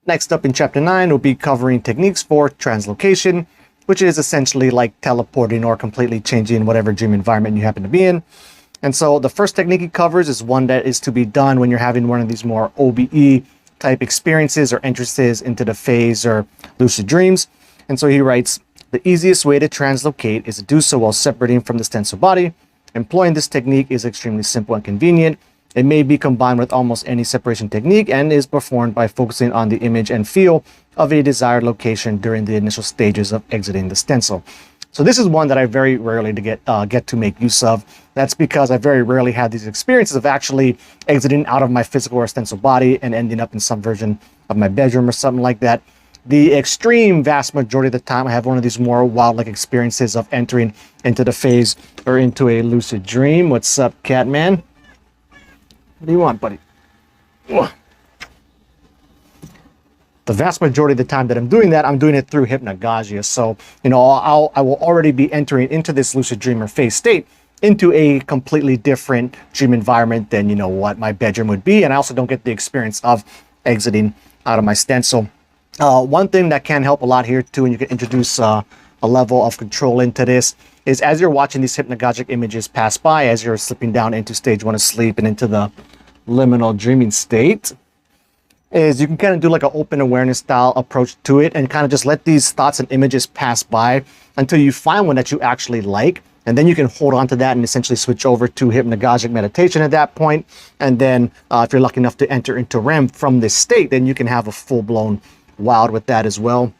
Next up in chapter 9, we'll be covering techniques for translocation, which is essentially like teleporting or completely changing whatever dream environment you happen to be in. And so the first technique he covers is one that is to be done when you're having one of these more OBE type experiences or entrances into the phase or lucid dreams. And so he writes, the easiest way to translocate is to do so while separating from the stencil body. Employing this technique is extremely simple and convenient. It may be combined with almost any separation technique and is performed by focusing on the image and feel of a desired location during the initial stages of exiting the stencil. So this is one that I very rarely get to make use of. That's because I very rarely have these experiences of actually exiting out of my physical or stencil body and ending up in some version of my bedroom or something like that. The extreme vast majority of the time, I have one of these more wild-like experiences of entering into the phase or into a lucid dream. What's up, Catman? What do you want, buddy? Ugh. The vast majority of the time that I'm doing that, I'm doing it through hypnagogia. So, I will already be entering into this lucid dreamer phase state into a completely different dream environment than, what my bedroom would be. And I also don't get the experience of exiting out of my stencil. One thing that can help a lot here too, and you can introduce a level of control into this, is as you're watching these hypnagogic images pass by, as you're slipping down into stage 1 of sleep and into the liminal dreaming state, is you can kind of do like an open awareness style approach to it and kind of just let these thoughts and images pass by until you find one that you actually like. And then you can hold on to that and essentially switch over to hypnagogic meditation at that point. And then if you're lucky enough to enter into REM from this state, then you can have a full-blown wild with that as well.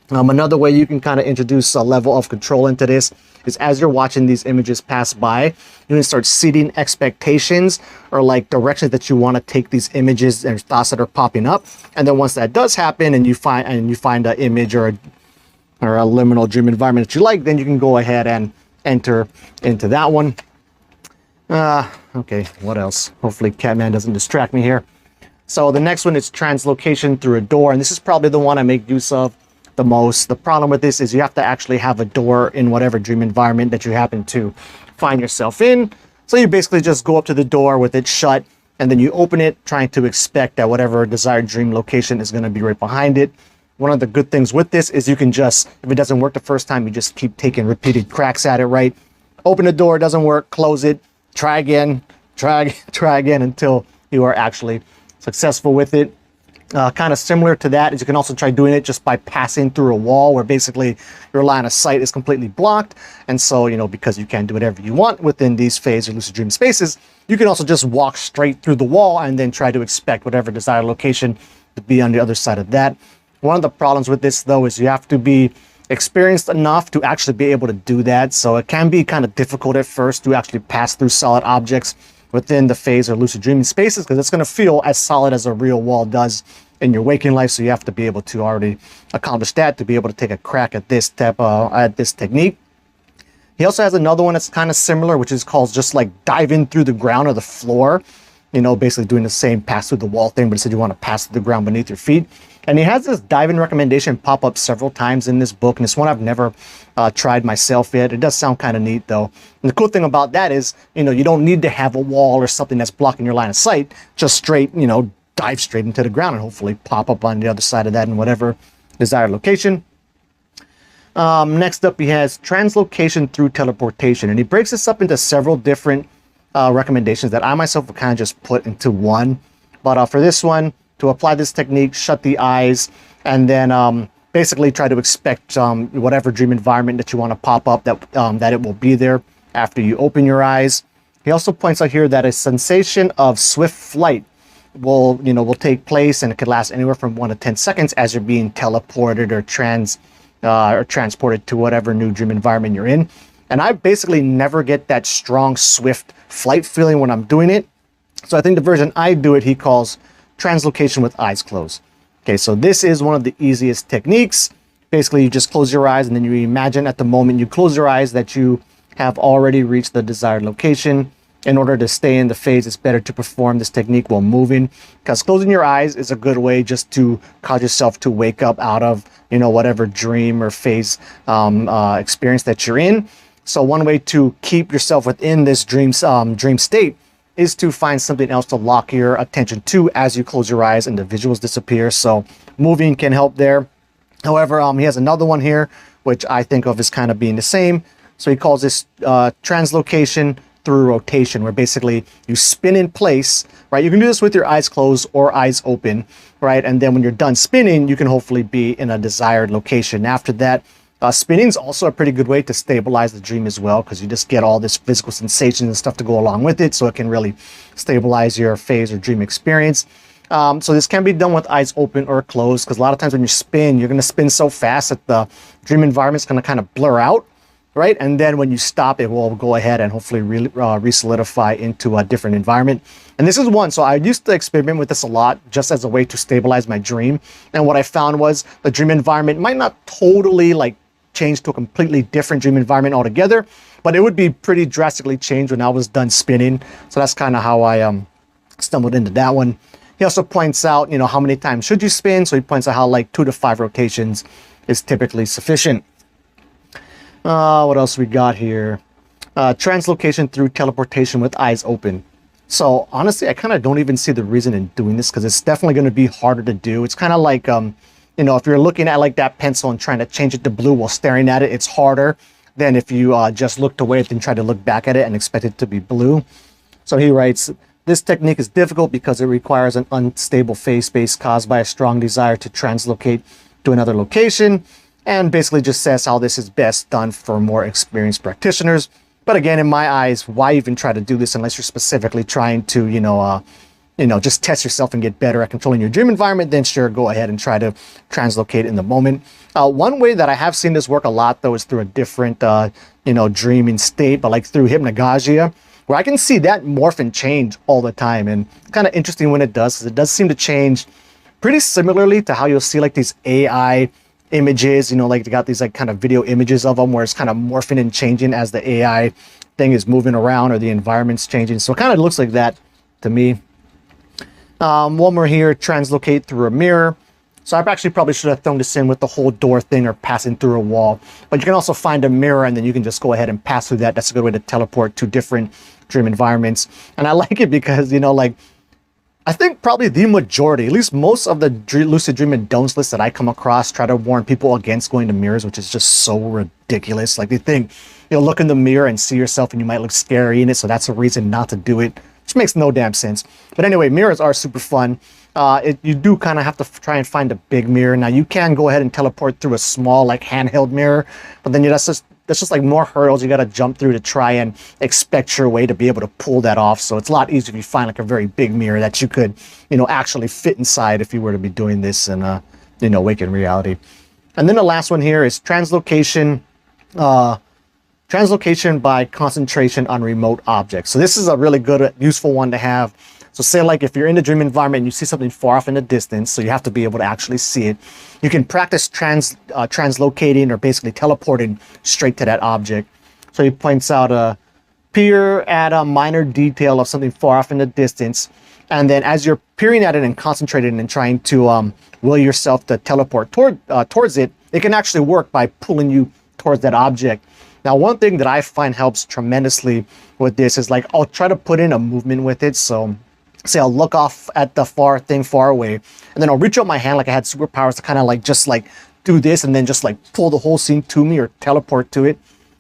Another way you can kind of introduce a level of control into this is as you're watching these images pass by, you can start seeding expectations or like directions that you want to take these images and thoughts that are popping up. And then once that does happen and you find an image or a liminal dream environment that you like, then you can go ahead and enter into that one. Okay, what else? Hopefully Catman doesn't distract me here. So the next one is translocation through a door, and this is probably the one I make use of the most. The problem with this is you have to actually have a door in whatever dream environment that you happen to find yourself in. So you basically just go up to the door with it shut, and then you open it, trying to expect that whatever desired dream location is going to be right behind it. One of the good things with this is you can just, if it doesn't work the first time, you just keep taking repeated cracks at it, right? Open the door, doesn't work, close it, try again, try again until you are actually successful with it. Kind of similar to that is you can also try doing it just by passing through a wall where basically your line of sight is completely blocked. And so, because you can do whatever you want within these phase or lucid dream spaces, you can also just walk straight through the wall and then try to expect whatever desired location to be on the other side of that. One of the problems with this though is you have to be experienced enough to actually be able to do that. So it can be kind of difficult at first to actually pass through solid objects within the phase or lucid dreaming spaces, because it's going to feel as solid as a real wall does in your waking life. So you have to be able to already accomplish that to be able to take a crack at this technique. He also has another one that's kind of similar, which is called just like diving through the ground or the floor, basically doing the same pass through the wall thing, but instead you want to pass through the ground beneath your feet. And he has this diving recommendation pop up several times in this book, and it's one I've never tried myself yet. It does sound kind of neat though. And the cool thing about that is, you don't need to have a wall or something that's blocking your line of sight. Just straight, dive straight into the ground and hopefully pop up on the other side of that in whatever desired location. Next up, he has translocation through teleportation, and he breaks this up into several different recommendations that I myself will kind of just put into one. But for this one, to apply this technique, shut the eyes, and then basically try to expect whatever dream environment that you want to pop up, that it will be there after you open your eyes. He also points out here that a sensation of swift flight will take place, and it could last anywhere from 1 to 10 seconds as you're being teleported or transported to whatever new dream environment you're in. And I basically never get that strong, swift flight feeling when I'm doing it. So I think the version I do it, he calls translocation with eyes closed. Okay, so this is one of the easiest techniques. Basically, you just close your eyes and then you imagine at the moment you close your eyes that you have already reached the desired location. In order to stay in the phase, it's better to perform this technique while moving, because closing your eyes is a good way just to cause yourself to wake up out of, whatever dream or phase experience that you're in. So one way to keep yourself within this dream state is to find something else to lock your attention to as you close your eyes and the visuals disappear. So moving can help there. However, he has another one here, which I think of as kind of being the same. So he calls this translocation through rotation, where basically you spin in place, right? You can do this with your eyes closed or eyes open, right? And then when you're done spinning, you can hopefully be in a desired location. After that, spinning is also a pretty good way to stabilize the dream as well, because you just get all this physical sensations and stuff to go along with it, so it can really stabilize your phase or dream experience. So this can be done with eyes open or closed, because a lot of times when you spin, you're going to spin so fast that the dream environment's going to kind of blur out, right? And then when you stop, it will go ahead and hopefully re-solidify into a different environment. And this is one, so I used to experiment with this a lot just as a way to stabilize my dream. And what I found was the dream environment might not totally like change to a completely different dream environment altogether, but it would be pretty drastically changed when I was done spinning. So that's kind of how I stumbled into that one. He also points out, you know, how many times should you spin? So he points out how like 2 to 5 rotations is typically sufficient. What else we got here? Translocation through teleportation with eyes open. So honestly, I kind of don't even see the reason in doing this, because it's definitely going to be harder to do. It's kind of like, you know, if you're looking at like that pencil and trying to change it to blue while staring at it, it's harder than if you just looked away and tried to look back at it and expect it to be blue. So he writes, this technique is difficult because it requires an unstable phase space caused by a strong desire to translocate to another location, and basically just says how this is best done for more experienced practitioners. But again, in my eyes, why even try to do this unless you're specifically trying to, you know, just test yourself and get better at controlling your dream environment? Then sure, go ahead and try to translocate in the moment. One way that I have seen this work a lot, though, is through a different, you know, dreaming state, but like through hypnagogia, where I can see that morph and change all the time. And kind of interesting when it does, because it does seem to change pretty similarly to how you'll see like these AI images, you know, like they got these like kind of video images of them where it's kind of morphing and changing as the AI thing is moving around or the environment's changing. So it kind of looks like that to me. One more here, translocate through a mirror. So I actually probably should have thrown this in with the whole door thing or passing through a wall. But you can also find a mirror and then you can just go ahead and pass through that. That's a good way to teleport to different dream environments. And I like it because, you know, like, I think probably the majority, at least most of the lucid dream and don'ts list that I come across try to warn people against going to mirrors, which is just so ridiculous. Like they think, you know, look in the mirror and see yourself and you might look scary in it, so that's a reason not to do it, which makes no damn sense. But anyway, mirrors are super fun. You do kind of have to try and find a big mirror. Now you can go ahead and teleport through a small like handheld mirror, but then that's just like more hurdles you got to jump through to try and expect your way to be able to pull that off. So it's a lot easier if you find like a very big mirror that you could, you know, actually fit inside if you were to be doing this in, you know, waking reality. And then the last one here is translocation. Translocation by concentration on remote objects. So this is a really good, useful one to have. So say like if you're in the dream environment and you see something far off in the distance, so you have to be able to actually see it, you can practice translocating or basically teleporting straight to that object. So he points out, peer at a minor detail of something far off in the distance, and then as you're peering at it and concentrating and trying to will yourself to teleport towards it, it can actually work by pulling you towards that object. Now, one thing that I find helps tremendously with this is like, I'll try to put in a movement with it. So say I'll look off at the far away, and then I'll reach out my hand like I had superpowers to kind of like just like do this and then just like pull the whole scene to me or teleport to it.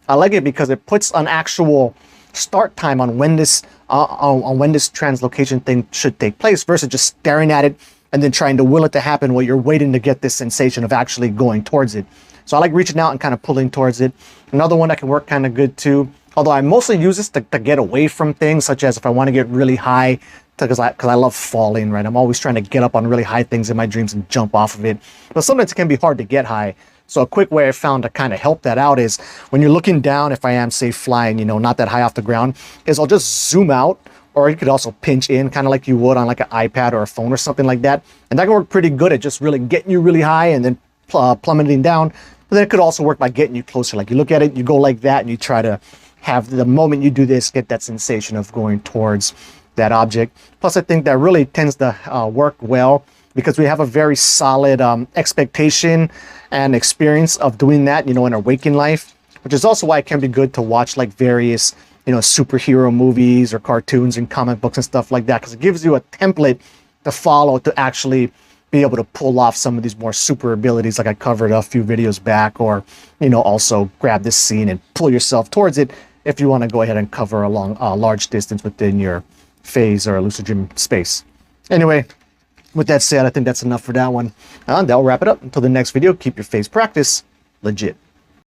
I like it because it puts an actual start time on when this translocation thing should take place versus just staring at it and then trying to will it to happen while you're waiting to get this sensation of actually going towards it. So I like reaching out and kind of pulling towards it. Another one that can work kind of good too, although I mostly use this to get away from things, such as if I want to get really high, because I love falling, right? I'm always trying to get up on really high things in my dreams and jump off of it. But sometimes it can be hard to get high. So a quick way I found to kind of help that out is when you're looking down, if I am, say, flying, you know, not that high off the ground, is I'll just zoom out, or you could also pinch in kind of like you would on like an iPad or a phone or something like that. And that can work pretty good at just really getting you really high and then plummeting down. But then it could also work by getting you closer. Like you look at it, you go like that, and you try to have the moment you do this, get that sensation of going towards that object. Plus, I think that really tends to work well because we have a very solid expectation and experience of doing that, you know, in our waking life, which is also why it can be good to watch like various you know, superhero movies or cartoons and comic books and stuff like that, because it gives you a template to follow to actually be able to pull off some of these more super abilities like I covered a few videos back, or, you know, also grab this scene and pull yourself towards it if you want to go ahead and cover a large distance within your phase or lucid dream space. Anyway, with that said, I think that's enough for that one. And that'll wrap it up. Until the next video, keep your phase practice legit.